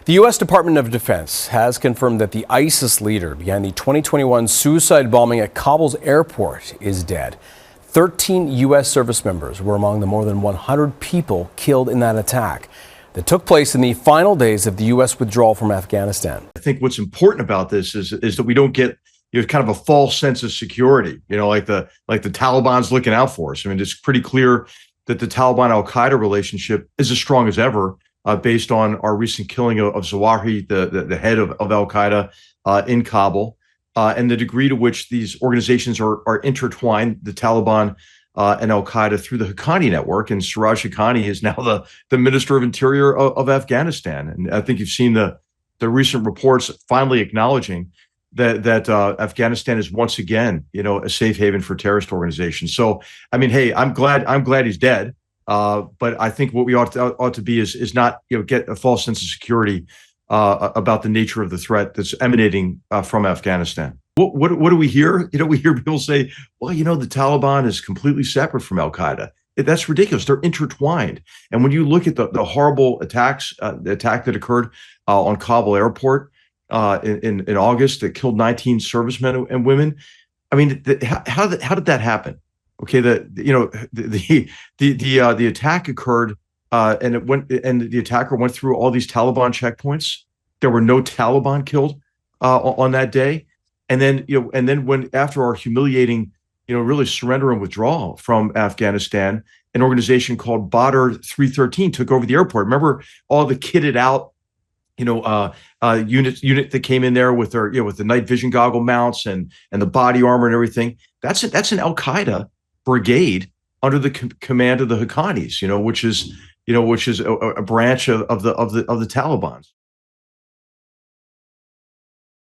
The U.S. Department of Defense has confirmed that the ISIS leader behind the 2021 suicide bombing at Kabul's airport is dead. 13 U.S. service members were among the more than 100 people killed in that attack that took place in the final days of the U.S. withdrawal from Afghanistan. I think what's important about this is that we don't get kind of a false sense of security, like the Taliban's looking out for us. I mean, it's pretty clear that the Taliban-Al Qaeda relationship is as strong as ever, based on our recent killing of Zawahiri, the head of Al Qaeda in Kabul, and the degree to which these organizations are intertwined, the Taliban and Al Qaeda, through the Haqqani network. And Siraj Haqqani is now the Minister of Interior of Afghanistan. And I think you've seen the recent reports finally acknowledging that Afghanistan is once again, a safe haven for terrorist organizations. So, I mean, hey, I'm glad he's dead. But I think what we ought to be is not get a false sense of security about the nature of the threat that's emanating from Afghanistan. What do we hear? We hear people say, well, the Taliban is completely separate from Al Qaeda. That's ridiculous. They're intertwined. And when you look at the horrible attacks, the attack that occurred on Kabul airport in August that killed 19 servicemen and women, I mean, how did that happen? Okay, the attack occurred, and the attacker went through all these Taliban checkpoints. There were no Taliban killed on that day, and then when after our humiliating, really surrender and withdrawal from Afghanistan, an organization called Badr 313 took over the airport. Remember all the kitted out, unit that came in there with their with the night vision goggle mounts and the body armor and everything. That's an Al Qaeda brigade under the command of the Haqqanis, which is a branch of the Taliban.